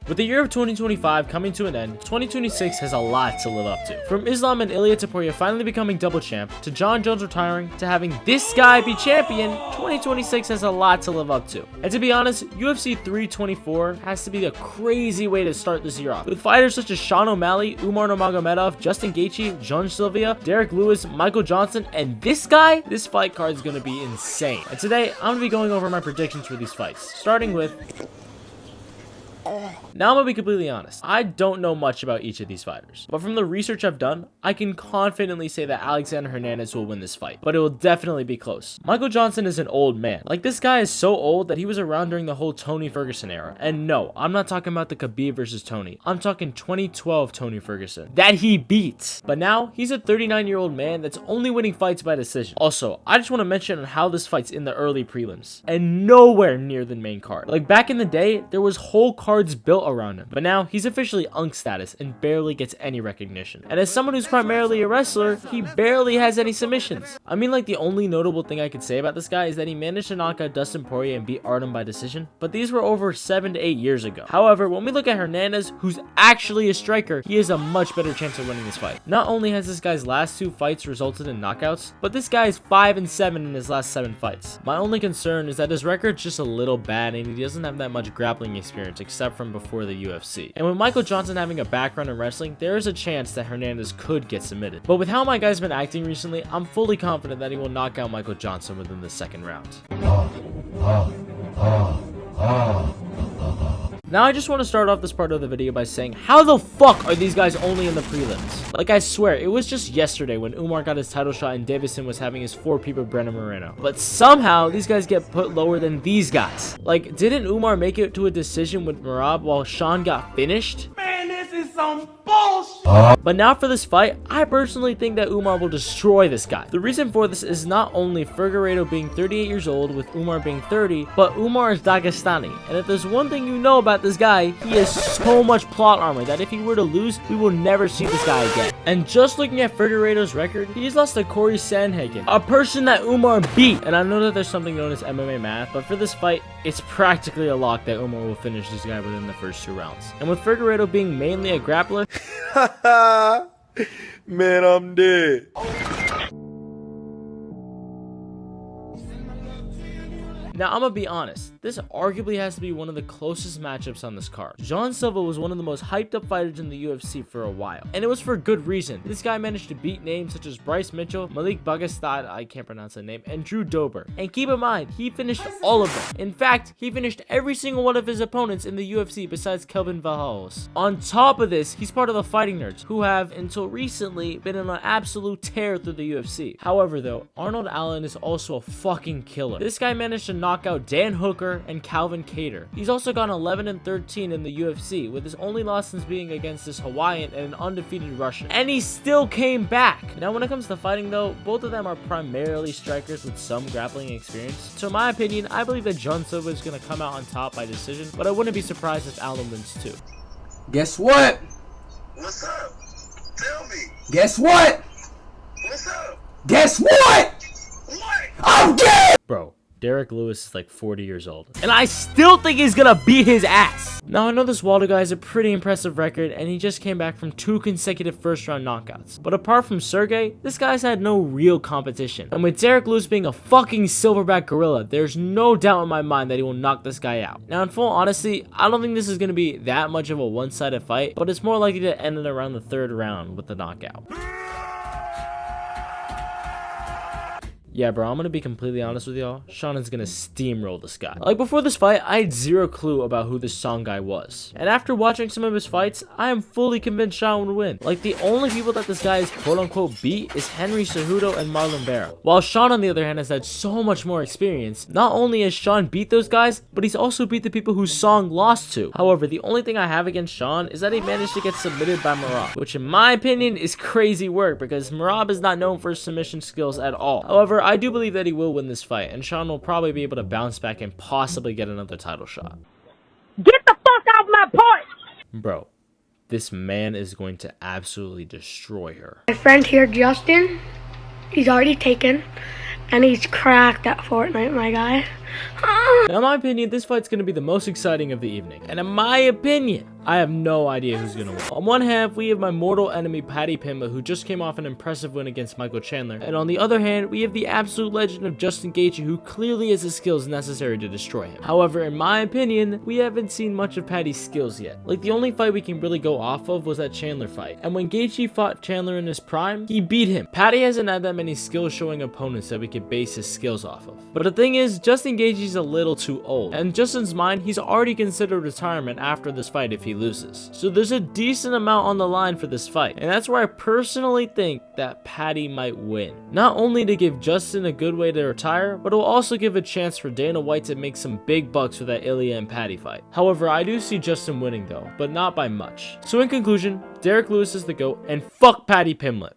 With the year of 2025 coming to an end, 2026 has a lot to live up to. From Islam and Ilia Topuria finally becoming double champ, to John Jones retiring, to having this guy be champion, 2026 has a lot to live up to. And to be honest, UFC 324 has to be a crazy way to start this year off. With fighters such as Sean O'Malley, Umar Nurmagomedov, Justin Gaethje, John Sylvia, Derrick Lewis, Michael Johnson, and this guy, this fight card is going to be insane. And today, I'm going to be going over my predictions for these fights, starting with... Now I'm gonna be completely honest, I don't know much about each of these fighters, but from the research I've done, I can confidently say that Alexander Hernandez will win this fight, but it will definitely be close. Michael Johnson is an old man. Like, this guy is so old that he was around during the whole Tony Ferguson era. And no, I'm not talking about the Khabib versus Tony. I'm talking 2012 Tony Ferguson that he beat. But now he's a 39-year-old man that's only winning fights by decision. Also, I just want to mention how this fight's in the early prelims and nowhere near the main card. Like, back in the day, there was whole cards built around him, but now he's officially Unk status and barely gets any recognition. And as someone who's primarily a wrestler, he barely has any submissions. I mean, like, the only notable thing I could say about this guy is that he managed to knock out Dustin Poirier and beat Artem by decision, but these were over 7 to 8 years ago. However, when we look at Hernandez, who's actually a striker, he has a much better chance of winning this fight. Not only has this guy's last 2 fights resulted in knockouts, but this guy is 5-7 in his last 7 fights. My only concern is that his record's just a little bad and he doesn't have that much grappling experience except from before the UFC. And with Michael Johnson having a background in wrestling, there is a chance that Hernandez could get submitted. But with how my guy's been acting recently, I'm fully confident that he will knock out Michael Johnson within the 2nd round. Now I just want to start off this part of the video by saying, how the fuck are these guys only in the prelims? Like, I swear, it was just yesterday when Umar got his title shot and Davison was having his 4-peat with Brandon Moreno. But somehow, these guys get put lower than these guys. Like, didn't Umar make it to a decision with Merab while Sean got finished? Man, this is some bullshit! But now for this fight, I personally think that Umar will destroy this guy. The reason for this is not only Figueiredo being 38 years old with Umar being 30, but Umar is Dagestani. And if there's one thing you know about this guy, he has so much plot armor that if he were to lose, we will never see this guy again. And just looking at Figueiredo's record, he's lost to Corey Sandhagen, a person that Umar beat. And I know that there's something known as MMA math, but for this fight, it's practically a lock that Umar will finish this guy within the first 2 rounds. And with Figueiredo being mainly a grappler, man, I'm dead. Now, I'm gonna be honest, this arguably has to be one of the closest matchups on this card. John Silva was one of the most hyped up fighters in the UFC for a while, and it was for good reason. This guy managed to beat names such as Bryce Mitchell, Malik Bagastad, I can't pronounce that name, and Drew Dober. And keep in mind, he finished all of them. In fact, he finished every single one of his opponents in the UFC besides Kelvin Valhaus. On top of this, he's part of the Fighting Nerds, who have, until recently, been on an absolute tear through the UFC. However, though, Arnold Allen is also a fucking killer. This guy managed to knock out Dan Hooker and Calvin Kattar. He's also gone 11-13 in the UFC, with his only losses being against this Hawaiian and an undefeated Russian. And he still came back. Now, when it comes to fighting though, both of them are primarily strikers with some grappling experience. So in my opinion, I believe that John Silva is going to come out on top by decision, but I wouldn't be surprised if Allen wins too. Guess what? What's up? Tell me. Guess what? What's up? Guess what? What? I'm dead! Bro, Derrick Lewis is like 40 years old, and I still think he's gonna beat his ass. Now, I know this Waldo guy has a pretty impressive record, and he just came back from 2 consecutive first-round knockouts. But apart from Sergey, this guy's had no real competition. And with Derrick Lewis being a fucking silverback gorilla, there's no doubt in my mind that he will knock this guy out. Now, in full honesty, I don't think this is gonna be that much of a one-sided fight, but it's more likely to end in around the 3rd round with the knockout. Yeah, bro, I'm gonna be completely honest with y'all. Sean is gonna steamroll this guy. Like, before this fight, I had zero clue about who this Song guy was. And after watching some of his fights, I am fully convinced Sean would win. Like, the only people that this guy is quote-unquote beat is Henry Cejudo and Marlon Vera. While Sean, on the other hand, has had so much more experience. Not only has Sean beat those guys, but he's also beat the people who Song lost to. However, the only thing I have against Sean is that he managed to get submitted by Merab, which in my opinion is crazy work because Merab is not known for his submission skills at all. However, I do believe that he will win this fight, and Sean will probably be able to bounce back and possibly get another title shot. Get the fuck out of my part! Bro, this man is going to absolutely destroy her. My friend here, Justin, he's already taken, and he's cracked at Fortnite, my guy. Now, in my opinion, this fight's going to be the most exciting of the evening. And in my opinion, I have no idea who's gonna win. On one half, we have my mortal enemy Paddy Pimblett, who just came off an impressive win against Michael Chandler. And on the other hand, we have the absolute legend of Justin Gaethje, who clearly has the skills necessary to destroy him. However, in my opinion, we haven't seen much of Paddy's skills yet. Like, the only fight we can really go off of was that Chandler fight. And when Gaethje fought Chandler in his prime, he beat him. Paddy hasn't had that many skill showing opponents that we could base his skills off of. But the thing is, Justin Gaethje's a little too old. And in Justin's mind, he's already considered retirement after this fight if he loses. So there's a decent amount on the line for this fight. And that's where I personally think that Paddy might win. Not only to give Justin a good way to retire, but it will also give a chance for Dana White to make some big bucks for that Ilya and Paddy fight. However, I do see Justin winning though, but not by much. So in conclusion, Derrick Lewis is the GOAT, and fuck Paddy Pimblett.